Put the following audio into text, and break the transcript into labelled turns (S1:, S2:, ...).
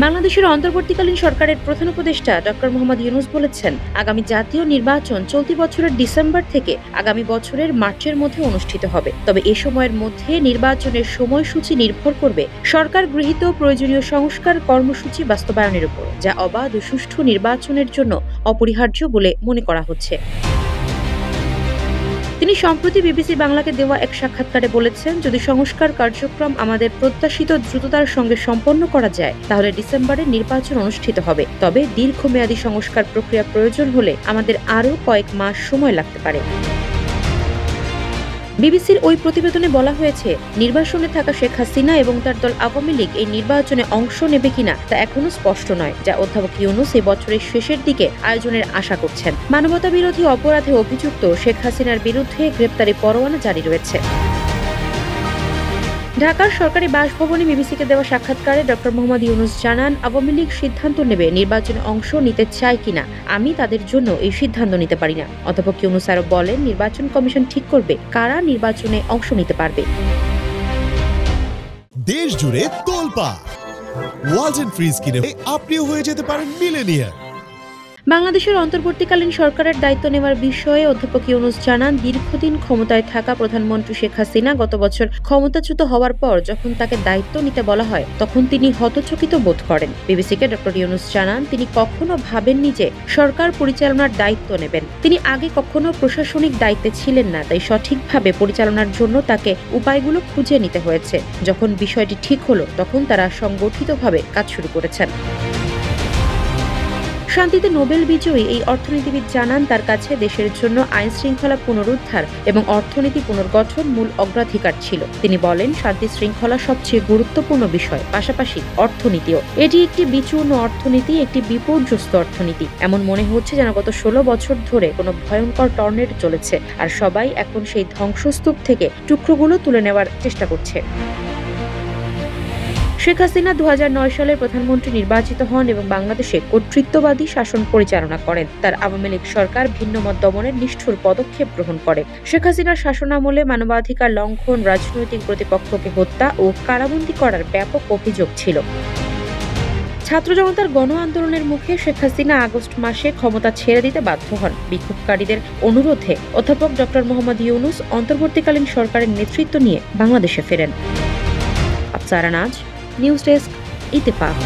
S1: বাংলাদেশের অন্তর্বর্তীকালীন সরকারের প্রধান উপদেষ্টা ডক্টর মোহাম্মদ ইউনূস বলেছেন, আগামী জাতীয় নির্বাচন চলতি বছরের ডিসেম্বর থেকে আগামী বছরের মার্চের মধ্যে অনুষ্ঠিত হবে। তবে এ সময়ের মধ্যে নির্বাচনের সময়সূচি নির্ভর করবে সরকার গৃহীত প্রয়োজনীয় সংস্কার কর্মসূচি বাস্তবায়নের উপর, যা অবাধ ও সুষ্ঠু নির্বাচনের জন্য অপরিহার্য বলে মনে করা হচ্ছে। তিনি সম্প্রতি বিবিসি বাংলাকে দেওয়া এক সাক্ষাৎকারে বলেছেন, যদি সংস্কার কার্যক্রম আমাদের প্রত্যাশিত দ্রুততার সঙ্গে সম্পন্ন করা যায় তাহলে ডিসেম্বরে নির্বাচন অনুষ্ঠিত হবে। তবে দীর্ঘমেয়াদী সংস্কার প্রক্রিয়া প্রয়োজন হলে আমাদের আরও কয়েক মাস সময় লাগতে পারে। বিবিসির ওই প্রতিবেদনে বলা হয়েছে, নির্বাসনে থাকা শেখ হাসিনা এবং তার দল আওয়ামী লীগ এই নির্বাচনে অংশ নেবে কিনা তা এখনো স্পষ্ট নয়, যা অধ্যাপক ইউনূস এই বছরের শেষের দিকে আয়োজনের আশা করছেন। মানবতাবিরোধী অপরাধে অভিযুক্ত শেখ হাসিনার বিরুদ্ধে গ্রেপ্তারি পরোয়ানা জারি রয়েছে। ঢাকার সরকারি বাসভবনে বিবিসিকে দেওয়া সাক্ষাৎকারে ডক্টর মোহাম্মদ ইউনূস জানান, আওয়ামী লীগ সিদ্ধান্ত নেবে নির্বাচনে অংশ নিতে চায় কিনা, আমি তাদের জন্য এই সিদ্ধান্ত নিতে পারি না। অধ্যাপক ইউনূস আরও বলেন, নির্বাচন কমিশন ঠিক করবে কারা নির্বাচনে অংশ নিতে পারবে।
S2: দেশ জুড়ে তোলপাড় ওয়ালটন ফ্রিজ কিনে আপনিও হয়ে যেতে পারেন মিলেনিয়ার।
S1: বাংলাদেশের অন্তর্বর্তীকালীন সরকারের দায়িত্ব নেওয়ার বিষয়ে অধ্যাপক ইউনূস জানান, দীর্ঘদিন ক্ষমতায় থাকা প্রধানমন্ত্রী শেখ হাসিনা গত বছর ক্ষমতাচ্যুত হওয়ার পর যখন তাকে দায়িত্ব নিতে বলা হয় তখন তিনি হতচকিত বোধ করেন। বিবিসিকে ডক্টর ইউনূস জানান, তিনি কখনো ভাবেননি যে সরকার পরিচালনার দায়িত্ব নেবেন। তিনি আগে কখনো প্রশাসনিক দায়িত্বে ছিলেন না, তাই সঠিকভাবে পরিচালনার জন্য তাকে উপায়গুলো খুঁজে নিতে হয়েছে। যখন বিষয়টি ঠিক হলো তখন তারা সংগঠিতভাবে কাজ শুরু করেছেন। শান্তিতে নোবেল বিজয়ী এই অর্থনীতিবিদ জানান, তার কাছে দেশের জন্য আইন শৃঙ্খলা পুনরুদ্ধার এবং অর্থনীতি পুনর্গঠন মূল অগ্রাধিকার ছিল। তিনি বলেন, শান্তি শৃঙ্খলা সবচেয়ে গুরুত্বপূর্ণ বিষয়, পাশাপাশি অর্থনীতিও। এটি একটি বিচূর্ণ অর্থনীতি, একটি বিপর্যস্ত অর্থনীতি। এমন মনে হচ্ছে যেন গত 16 বছর ধরে কোনো ভয়ঙ্কর টর্নেডো চলেছে, আর সবাই এখন সেই ধ্বংসস্তূপ থেকে টুকরোগুলো তুলে নেওয়ার চেষ্টা করছে। শেখ হাসিনা 2009 সালে প্রধানমন্ত্রী নির্বাচিত হন এবং বাংলাদেশে কর্তৃত্ববাদী শাসন পরিচালনা করেন। তার আওয়ামী লীগ সরকার ভিন্নমত দমনের নিষ্ঠুর পদক্ষেপ গ্রহণ করে। শেখ হাসিনার শাসনামলে মানবাধিকার লঙ্ঘন, রাজনৈতিক প্রতিপক্ষকে হত্যা ও কারাবন্দী করার ব্যাপক অভিযোগ ছিল। ছাত্র জনতার গণ আন্দোলনের মুখে শেখ হাসিনা আগস্ট মাসে ক্ষমতা ছেড়ে দিতে বাধ্য হন। বিক্ষোভকারীদের অনুরোধে অধ্যাপক ডক্টর মোহাম্মদ ইউনূস অন্তর্বর্তীকালীন সরকারের নেতৃত্ব নিয়ে বাংলাদেশে ফেরেন। আফসারা নাজ, নিউজ ডেস্ক, ইত্তেফাক।